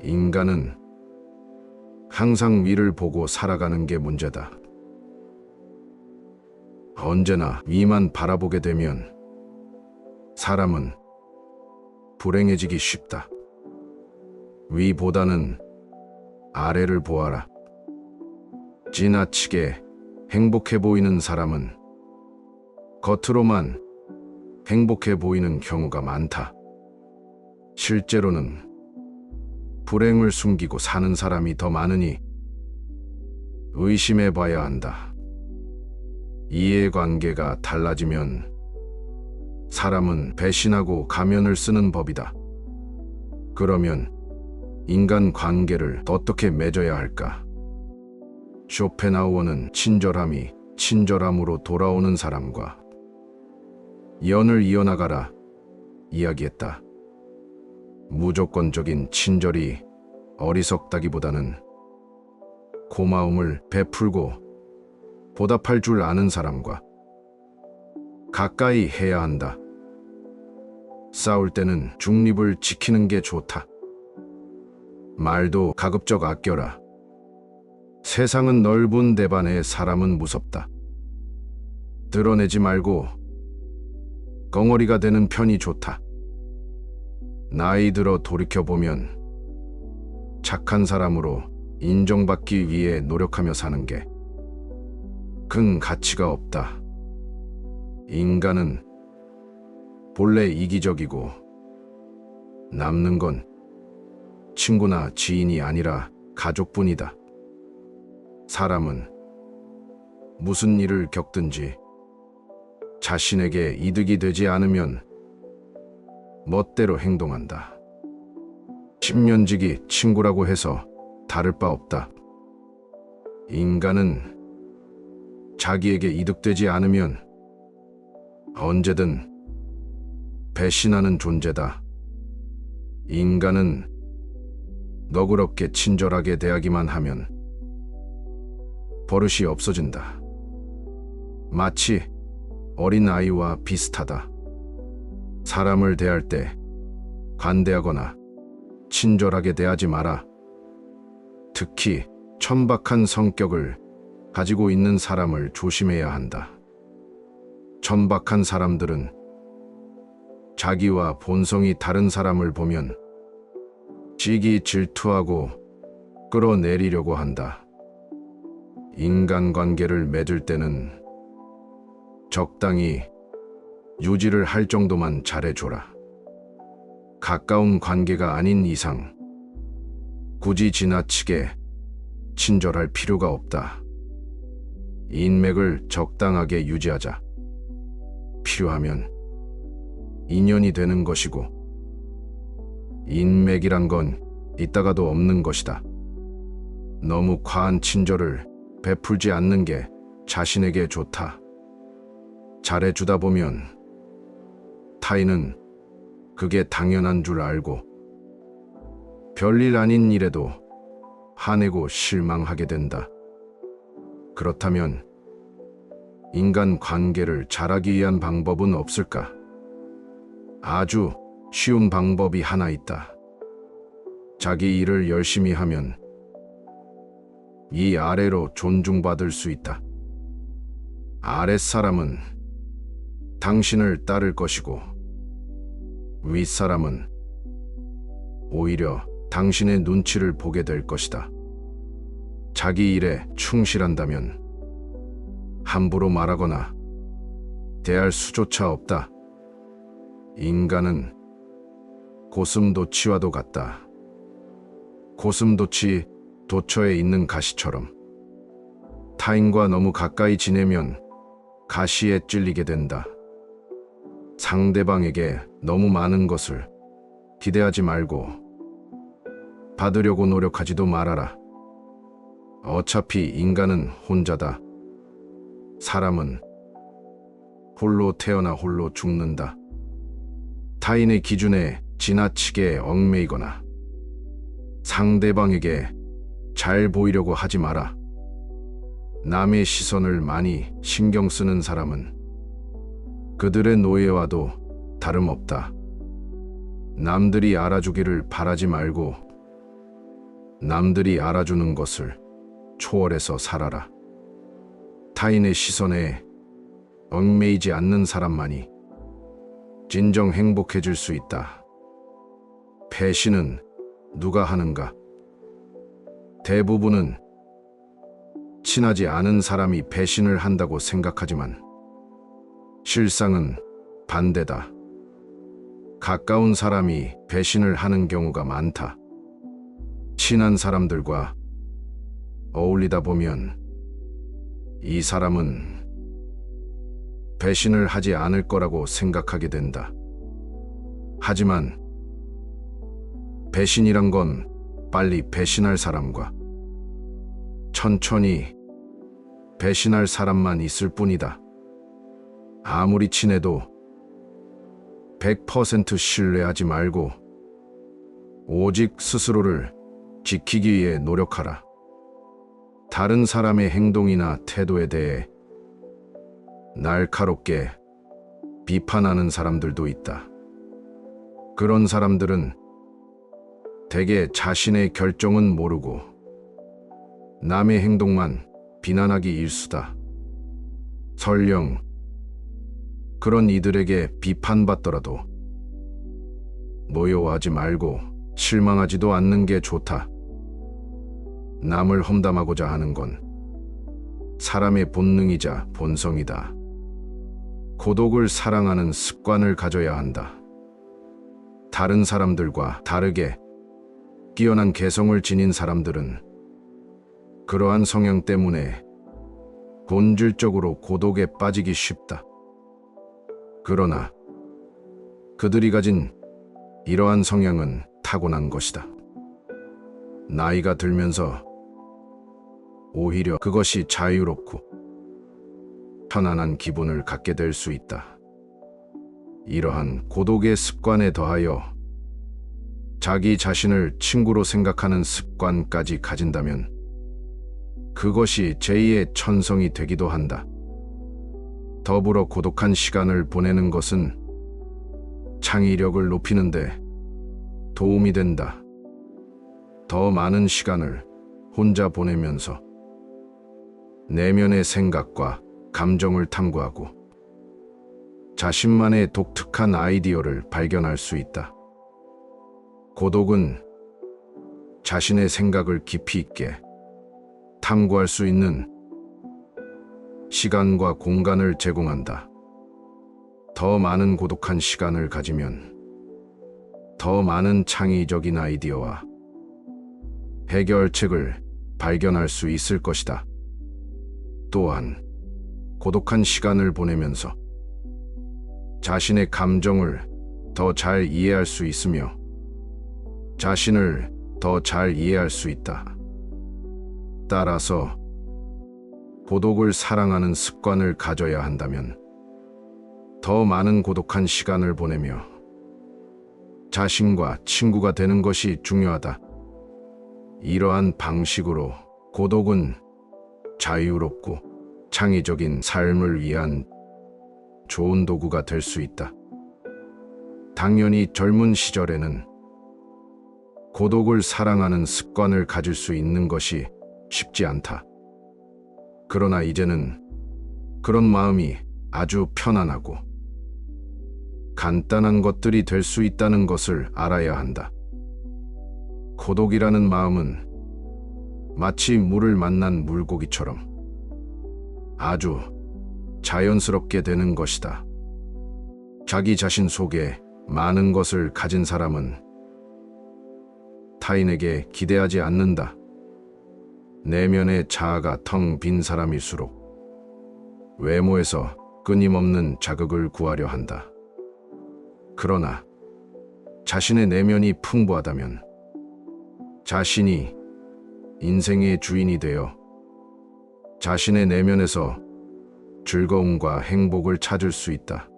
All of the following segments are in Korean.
인간은 항상 위를 보고 살아가는 게 문제다. 언제나 위만 바라보게 되면 사람은 불행해지기 쉽다. 위보다는 아래를 보아라. 지나치게 행복해 보이는 사람은 겉으로만 행복해 보이는 경우가 많다. 실제로는 불행을 숨기고 사는 사람이 더 많으니 의심해 봐야 한다. 이해관계가 달라지면 사람은 배신하고 가면을 쓰는 법이다. 그러면 인간 관계를 어떻게 맺어야 할까? 쇼펜하우어는 친절함이 친절함으로 돌아오는 사람과 연을 이어나가라 이야기했다. 무조건적인 친절이 어리석다기보다는 고마움을 베풀고 보답할 줄 아는 사람과 가까이 해야 한다. 싸울 때는 중립을 지키는 게 좋다. 말도 가급적 아껴라. 세상은 넓은 대반에 사람은 무섭다. 드러내지 말고 벙어리가 되는 편이 좋다. 나이 들어 돌이켜보면 착한 사람으로 인정받기 위해 노력하며 사는 게 큰 가치가 없다. 인간은 본래 이기적이고 남는 건 친구나 지인이 아니라 가족뿐이다. 사람은 무슨 일을 겪든지 자신에게 이득이 되지 않으면 멋대로 행동한다. 10년지기 친구라고 해서 다를 바 없다. 인간은 자기에게 이득되지 않으면 언제든 배신하는 존재다. 인간은 너그럽게 친절하게 대하기만 하면 버릇이 없어진다. 마치 어린아이와 비슷하다. 사람을 대할 때 관대하거나 친절하게 대하지 마라. 특히 천박한 성격을 가지고 있는 사람을 조심해야 한다. 천박한 사람들은 자기와 본성이 다른 사람을 보면 시기 질투하고 끌어내리려고 한다. 인간관계를 맺을 때는 적당히 유지를 할 정도만 잘해줘라. 가까운 관계가 아닌 이상 굳이 지나치게 친절할 필요가 없다. 인맥을 적당하게 유지하자. 필요하면 인연이 되는 것이고 인맥이란 건 있다가도 없는 것이다. 너무 과한 친절을 베풀지 않는 게 자신에게 좋다. 잘해주다 보면 타인은 그게 당연한 줄 알고 별일 아닌 일에도 화내고 실망하게 된다. 그렇다면 인간 관계를 잘하기 위한 방법은 없을까? 아주 쉬운 방법이 하나 있다. 자기 일을 열심히 하면 이 아래로 존중받을 수 있다. 아랫사람은 당신을 따를 것이고 윗사람은 오히려 당신의 눈치를 보게 될 것이다. 자기 일에 충실한다면 함부로 말하거나 대할 수조차 없다. 인간은 고슴도치와도 같다. 고슴도치 도처에 있는 가시처럼 타인과 너무 가까이 지내면 가시에 찔리게 된다. 상대방에게 너무 많은 것을 기대하지 말고 받으려고 노력하지도 말아라. 어차피 인간은 혼자다. 사람은 홀로 태어나 홀로 죽는다. 타인의 기준에 지나치게 얽매이거나 상대방에게 잘 보이려고 하지 마라. 남의 시선을 많이 신경 쓰는 사람은 그들의 노예와도 다름없다. 남들이 알아주기를 바라지 말고 남들이 알아주는 것을 초월해서 살아라. 타인의 시선에 얽매이지 않는 사람만이 진정 행복해질 수 있다. 배신은 누가 하는가? 대부분은 친하지 않은 사람이 배신을 한다고 생각하지만 실상은 반대다. 가까운 사람이 배신을 하는 경우가 많다. 친한 사람들과 어울리다 보면 이 사람은 배신을 하지 않을 거라고 생각하게 된다. 하지만 배신이란 건 빨리 배신할 사람과 천천히 배신할 사람만 있을 뿐이다. 아무리 친해도 100% 신뢰하지 말고 오직 스스로를 지키기 위해 노력하라. 다른 사람의 행동이나 태도에 대해 날카롭게 비판하는 사람들도 있다. 그런 사람들은 대개 자신의 결정은 모르고 남의 행동만 비난하기 일쑤다. 설령 그런 이들에게 비판받더라도 노여워하지 말고 실망하지도 않는 게 좋다. 남을 험담하고자 하는 건 사람의 본능이자 본성이다. 고독을 사랑하는 습관을 가져야 한다. 다른 사람들과 다르게 뛰어난 개성을 지닌 사람들은 그러한 성향 때문에 본질적으로 고독에 빠지기 쉽다. 그러나 그들이 가진 이러한 성향은 타고난 것이다. 나이가 들면서 오히려 그것이 자유롭고 편안한 기분을 갖게 될 수 있다. 이러한 고독의 습관에 더하여 자기 자신을 친구로 생각하는 습관까지 가진다면 그것이 제2의 천성이 되기도 한다. 더불어 고독한 시간을 보내는 것은 창의력을 높이는데 도움이 된다. 더 많은 시간을 혼자 보내면서 내면의 생각과 감정을 탐구하고 자신만의 독특한 아이디어를 발견할 수 있다. 고독은 자신의 생각을 깊이 있게 탐구할 수 있는 시간과 공간을 제공한다. 더 많은 고독한 시간을 가지면 더 많은 창의적인 아이디어와 해결책을 발견할 수 있을 것이다. 또한 고독한 시간을 보내면서 자신의 감정을 더 잘 이해할 수 있으며 자신을 더 잘 이해할 수 있다. 따라서 고독을 사랑하는 습관을 가져야 한다면 더 많은 고독한 시간을 보내며 자신과 친구가 되는 것이 중요하다. 이러한 방식으로 고독은 자유롭고 창의적인 삶을 위한 좋은 도구가 될 수 있다. 당연히 젊은 시절에는 고독을 사랑하는 습관을 가질 수 있는 것이 쉽지 않다. 그러나 이제는 그런 마음이 아주 편안하고 간단한 것들이 될 수 있다는 것을 알아야 한다. 고독이라는 마음은 마치 물을 만난 물고기처럼 아주 자연스럽게 되는 것이다. 자기 자신 속에 많은 것을 가진 사람은 타인에게 기대하지 않는다. 내면의 자아가 텅 빈 사람일수록 외모에서 끊임없는 자극을 구하려 한다. 그러나 자신의 내면이 풍부하다면 자신이 인생의 주인이 되어 자신의 내면에서 즐거움과 행복을 찾을 수 있다.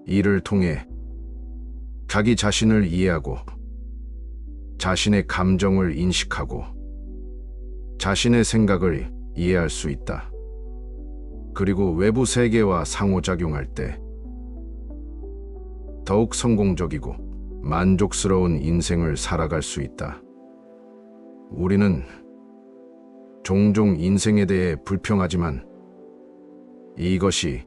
이를 통해 자기 자신을 이해하고 자신의 감정을 인식하고 자신의 생각을 이해할 수 있다. 그리고 외부 세계와 상호작용할 때 더욱 성공적이고 만족스러운 인생을 살아갈 수 있다. 우리는 종종 인생에 대해 불평하지만 이것이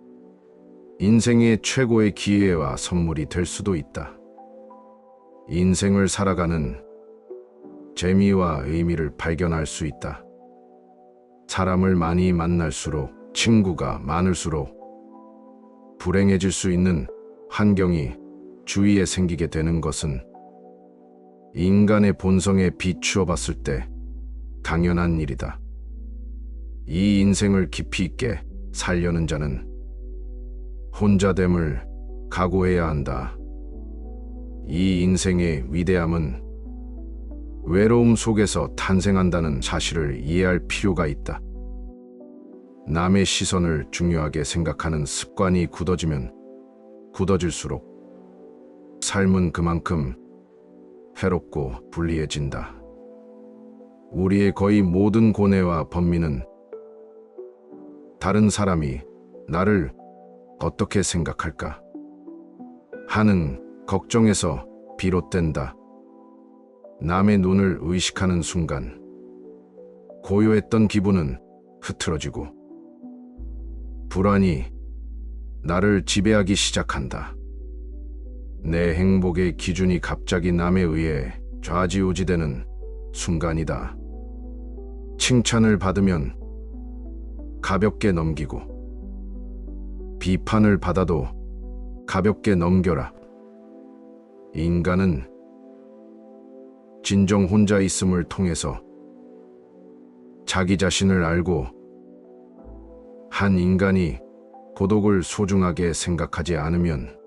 인생의 최고의 기회와 선물이 될 수도 있다. 인생을 살아가는 재미와 의미를 발견할 수 있다. 사람을 많이 만날수록, 친구가 많을수록 불행해질 수 있는 환경이 주위에 생기게 되는 것은 인간의 본성에 비추어 봤을 때 당연한 일이다. 이 인생을 깊이 있게 살려는 자는 혼자됨을 각오해야 한다. 이 인생의 위대함은 외로움 속에서 탄생한다는 사실을 이해할 필요가 있다. 남의 시선을 중요하게 생각하는 습관이 굳어지면 굳어질수록 삶은 그만큼 해롭고 불리해진다. 우리의 거의 모든 고뇌와 번민은 다른 사람이 나를 어떻게 생각할까 하는 걱정에서 비롯된다. 남의 눈을 의식하는 순간 고요했던 기분은 흐트러지고 불안이 나를 지배하기 시작한다. 내 행복의 기준이 갑자기 남에 의해 좌지우지되는 순간이다. 칭찬을 받으면 가볍게 넘기고 비판을 받아도 가볍게 넘겨라. 인간은 진정 혼자 있음을 통해서 자기 자신을 알고 한 인간이 고독을 소중하게 생각하지 않으면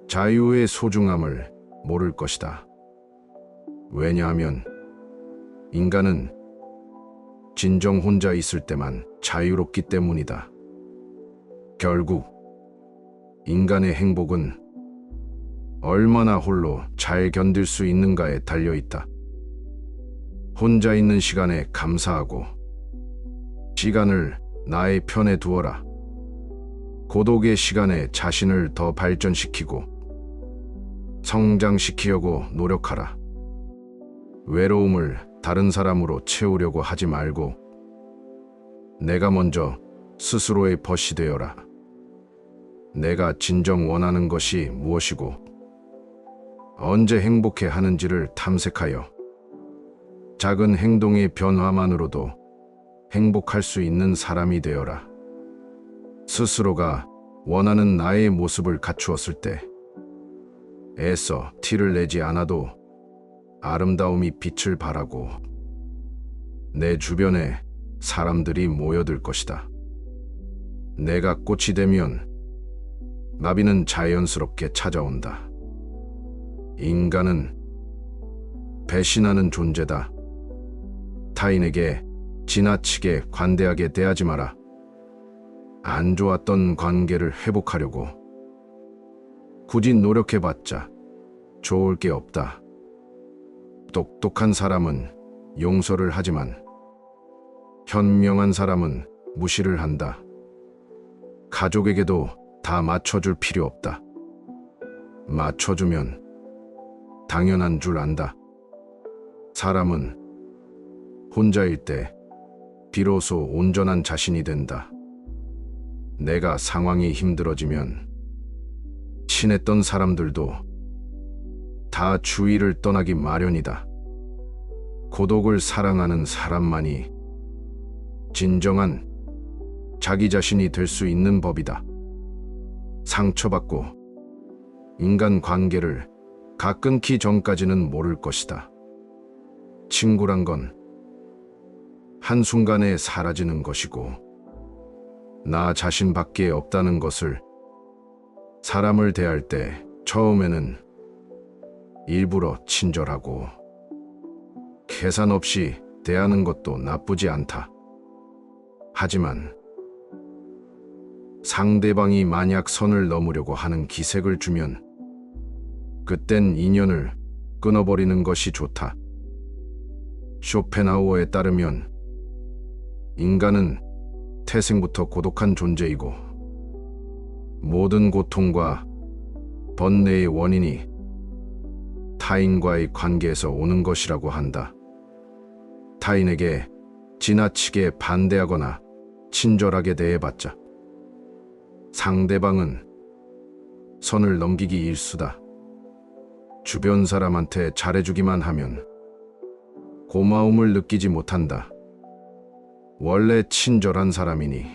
자유의 소중함을 모를 것이다. 왜냐하면 인간은 진정 혼자 있을 때만 자유롭기 때문이다. 결국 인간의 행복은 얼마나 홀로 잘 견딜 수 있는가에 달려 있다. 혼자 있는 시간에 감사하고 시간을 나의 편에 두어라. 고독의 시간에 자신을 더 발전시키고 성장시키려고 노력하라. 외로움을 다른 사람으로 채우려고 하지 말고 내가 먼저 스스로의 벗이 되어라. 내가 진정 원하는 것이 무엇이고 언제 행복해 하는지를 탐색하여 작은 행동의 변화만으로도 행복할 수 있는 사람이 되어라. 스스로가 원하는 나의 모습을 갖추었을 때 애써 티를 내지 않아도 아름다움이 빛을 발하고 내 주변에 사람들이 모여들 것이다. 내가 꽃이 되면 나비는 자연스럽게 찾아온다. 인간은 배신하는 존재다. 타인에게 지나치게 관대하게 대하지 마라. 안 좋았던 관계를 회복하려고 굳이 노력해봤자 좋을 게 없다. 똑똑한 사람은 용서를 하지만 현명한 사람은 무시를 한다. 가족에게도 다 맞춰줄 필요 없다. 맞춰주면 당연한 줄 안다. 사람은 혼자일 때 비로소 온전한 자신이 된다. 내가 상황이 힘들어지면 친했던 사람들도 다 주위를 떠나기 마련이다. 고독을 사랑하는 사람만이 진정한 자기 자신이 될 수 있는 법이다. 상처받고 인간 관계를 가 끊기 전까지는 모를 것이다. 친구란 건 한순간에 사라지는 것이고 나 자신밖에 없다는 것을 사람을 대할 때 처음에는 일부러 친절하고 계산 없이 대하는 것도 나쁘지 않다. 하지만 상대방이 만약 선을 넘으려고 하는 기색을 주면 그땐 인연을 끊어버리는 것이 좋다. 쇼펜하우어에 따르면 인간은 태생부터 고독한 존재이고 모든 고통과 번뇌의 원인이 타인과의 관계에서 오는 것이라고 한다. 타인에게 지나치게 반대하거나 친절하게 대해봤자 상대방은 선을 넘기기 일쑤다. 주변 사람한테 잘해주기만 하면 고마움을 느끼지 못한다. 원래 친절한 사람이니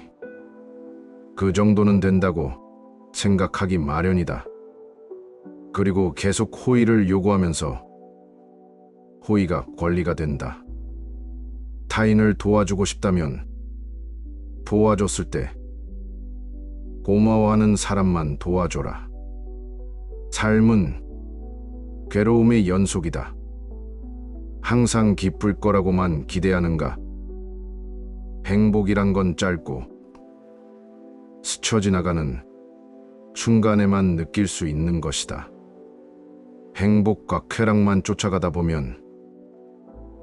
그 정도는 된다고 생각하기 마련이다. 그리고 계속 호의를 요구하면서 호의가 권리가 된다. 타인을 도와주고 싶다면 도와줬을 때 고마워하는 사람만 도와줘라. 삶은 괴로움의 연속이다. 항상 기쁠 거라고만 기대하는가? 행복이란 건 짧고 스쳐 지나가는 순간에만 느낄 수 있는 것이다. 행복과 쾌락만 쫓아가다 보면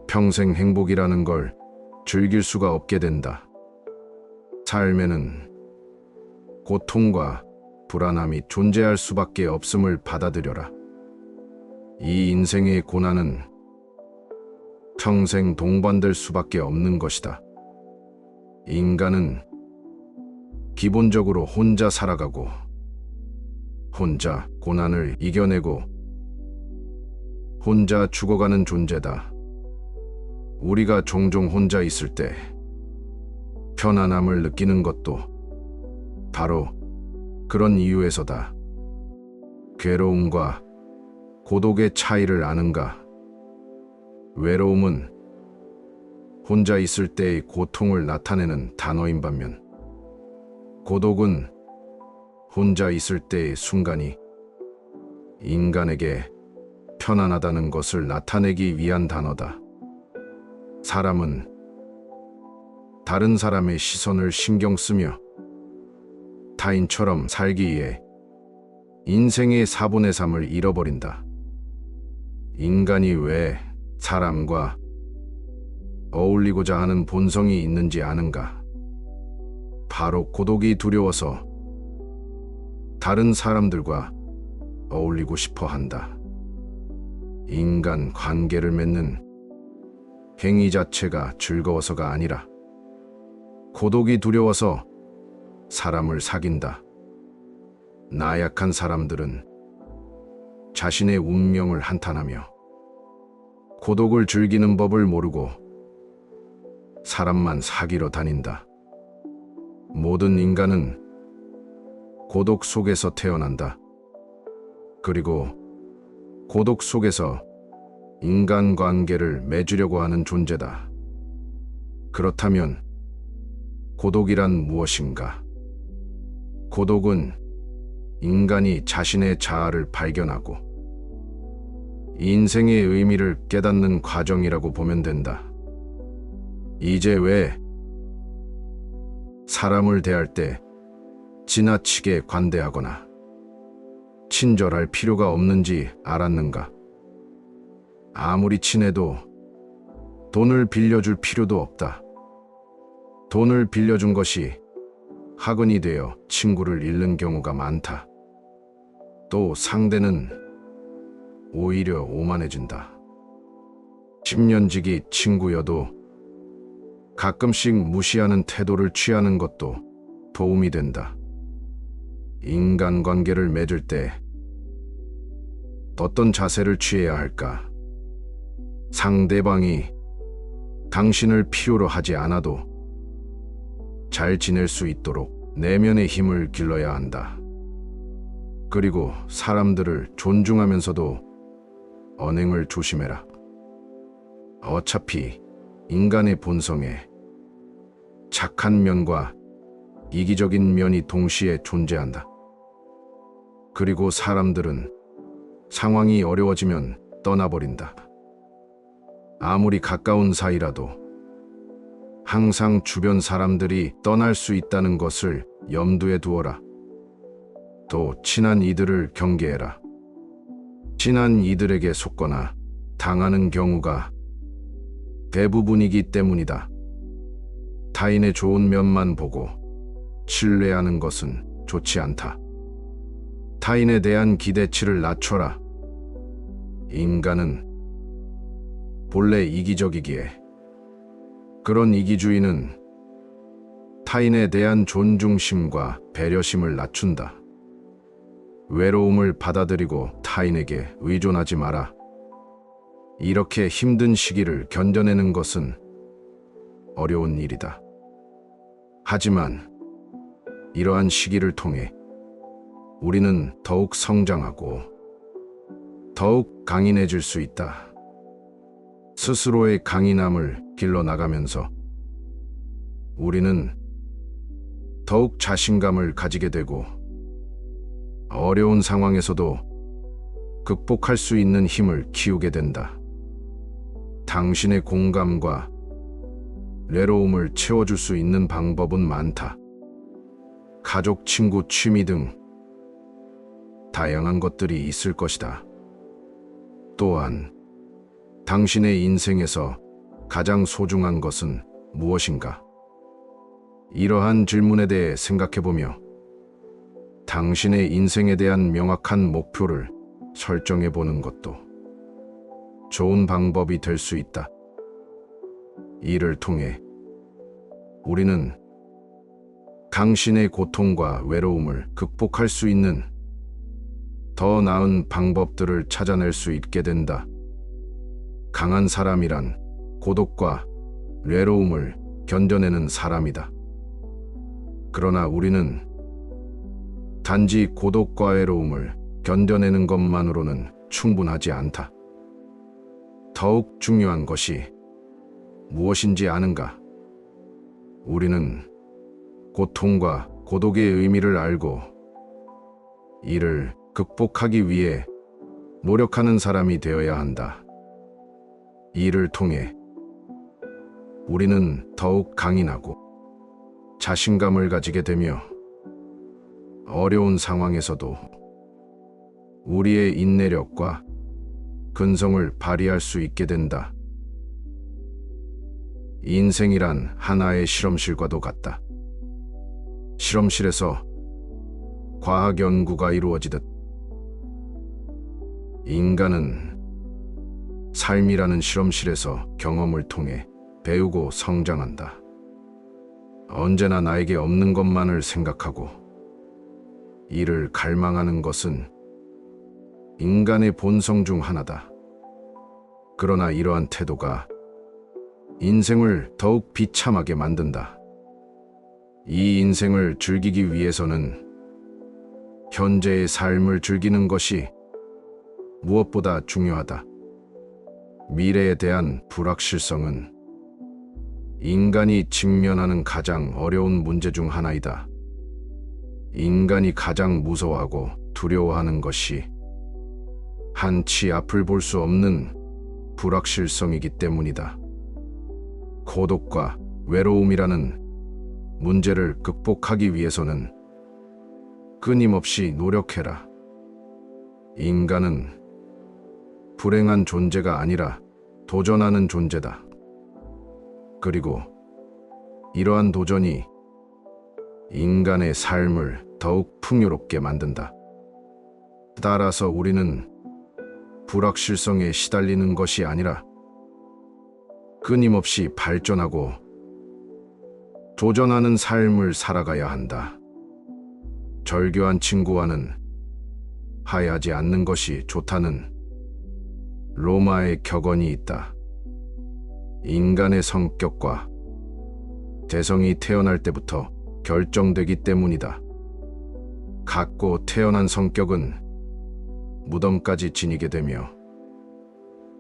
평생 행복이라는 걸 즐길 수가 없게 된다. 삶에는 고통과 불안함이 존재할 수밖에 없음을 받아들여라. 이 인생의 고난은 평생 동반될 수밖에 없는 것이다. 인간은 기본적으로 혼자 살아가고 혼자 고난을 이겨내고 혼자 죽어가는 존재다. 우리가 종종 혼자 있을 때 편안함을 느끼는 것도 바로 그런 이유에서다. 괴로움과 고독의 차이를 아는가? 외로움은 혼자 있을 때의 고통을 나타내는 단어인 반면 고독은 혼자 있을 때의 순간이 인간에게 편안하다는 것을 나타내기 위한 단어다. 사람은 다른 사람의 시선을 신경 쓰며 타인처럼 살기에 인생의 4분의 3을 잃어버린다. 인간이 왜 사람과 어울리고자 하는 본성이 있는지 아는가? 바로 고독이 두려워서 다른 사람들과 어울리고 싶어 한다. 인간 관계를 맺는 행위 자체가 즐거워서가 아니라 고독이 두려워서 사람을 사귄다. 나약한 사람들은 자신의 운명을 한탄하며 고독을 즐기는 법을 모르고 사람만 사귀러 다닌다. 모든 인간은 고독 속에서 태어난다. 그리고 고독 속에서 인간관계를 맺으려고 하는 존재다. 그렇다면 고독이란 무엇인가? 고독은 인간이 자신의 자아를 발견하고 인생의 의미를 깨닫는 과정이라고 보면 된다. 이제 왜 사람을 대할 때 지나치게 관대하거나 친절할 필요가 없는지 알았는가? 아무리 친해도 돈을 빌려줄 필요도 없다. 돈을 빌려준 것이 학은이 되어 친구를 잃는 경우가 많다. 또 상대는 오히려 오만해진다. 10년지기 친구여도 가끔씩 무시하는 태도를 취하는 것도 도움이 된다. 인간관계를 맺을 때 어떤 자세를 취해야 할까? 상대방이 당신을 필요로 하지 않아도 잘 지낼 수 있도록 내면의 힘을 길러야 한다. 그리고 사람들을 존중하면서도 언행을 조심해라. 어차피 인간의 본성에 착한 면과 이기적인 면이 동시에 존재한다. 그리고 사람들은 상황이 어려워지면 떠나버린다. 아무리 가까운 사이라도 항상 주변 사람들이 떠날 수 있다는 것을 염두에 두어라. 또 친한 이들을 경계해라. 친한 이들에게 속거나 당하는 경우가 대부분이기 때문이다. 타인의 좋은 면만 보고 신뢰하는 것은 좋지 않다. 타인에 대한 기대치를 낮춰라. 인간은 본래 이기적이기에 그런 이기주의는 타인에 대한 존중심과 배려심을 낮춘다. 외로움을 받아들이고 타인에게 의존하지 마라. 이렇게 힘든 시기를 견뎌내는 것은 어려운 일이다. 하지만 이러한 시기를 통해 우리는 더욱 성장하고 더욱 강인해질 수 있다. 스스로의 강인함을 길러나가면서 우리는 더욱 자신감을 가지게 되고 어려운 상황에서도 극복할 수 있는 힘을 키우게 된다. 당신의 공감과 외로움을 채워줄 수 있는 방법은 많다. 가족, 친구, 취미 등 다양한 것들이 있을 것이다. 또한 당신의 인생에서 가장 소중한 것은 무엇인가? 이러한 질문에 대해 생각해보며 당신의 인생에 대한 명확한 목표를 설정해보는 것도 좋은 방법이 될 수 있다. 이를 통해 우리는 당신의 고통과 외로움을 극복할 수 있는 더 나은 방법들을 찾아낼 수 있게 된다. 강한 사람이란 고독과 외로움을 견뎌내는 사람이다. 그러나 우리는 단지 고독과 외로움을 견뎌내는 것만으로는 충분하지 않다. 더욱 중요한 것이 무엇인지 아는가? 우리는 고통과 고독의 의미를 알고 이를 극복하기 위해 노력하는 사람이 되어야 한다. 이를 통해 우리는 더욱 강인하고 자신감을 가지게 되며 어려운 상황에서도 우리의 인내력과 근성을 발휘할 수 있게 된다. 인생이란 하나의 실험실과도 같다. 실험실에서 과학 연구가 이루어지듯 인간은 삶이라는 실험실에서 경험을 통해 배우고 성장한다. 언제나 나에게 없는 것만을 생각하고 이를 갈망하는 것은 인간의 본성 중 하나다. 그러나 이러한 태도가 인생을 더욱 비참하게 만든다. 이 인생을 즐기기 위해서는 현재의 삶을 즐기는 것이 무엇보다 중요하다. 미래에 대한 불확실성은 인간이 직면하는 가장 어려운 문제 중 하나이다. 인간이 가장 무서워하고 두려워하는 것이 한치 앞을 볼 수 없는 불확실성이기 때문이다. 고독과 외로움이라는 문제를 극복하기 위해서는 끊임없이 노력해라. 인간은 불행한 존재가 아니라 도전하는 존재다. 그리고 이러한 도전이 인간의 삶을 더욱 풍요롭게 만든다. 따라서 우리는 불확실성에 시달리는 것이 아니라 끊임없이 발전하고 도전하는 삶을 살아가야 한다. 절교한 친구와는 화해하지 않는 것이 좋다는 로마의 격언이 있다. 인간의 성격과 대성이 태어날 때부터 결정되기 때문이다. 갖고 태어난 성격은 무덤까지 지니게 되며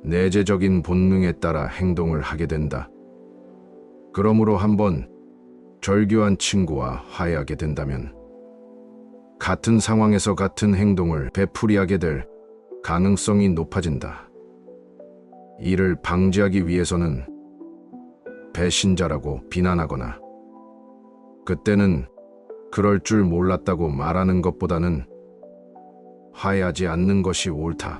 내재적인 본능에 따라 행동을 하게 된다. 그러므로 한번 절교한 친구와 화해하게 된다면 같은 상황에서 같은 행동을 되풀이하게 될 가능성이 높아진다. 이를 방지하기 위해서는 배신자라고 비난하거나 그때는 그럴 줄 몰랐다고 말하는 것보다는 화해하지 않는 것이 옳다.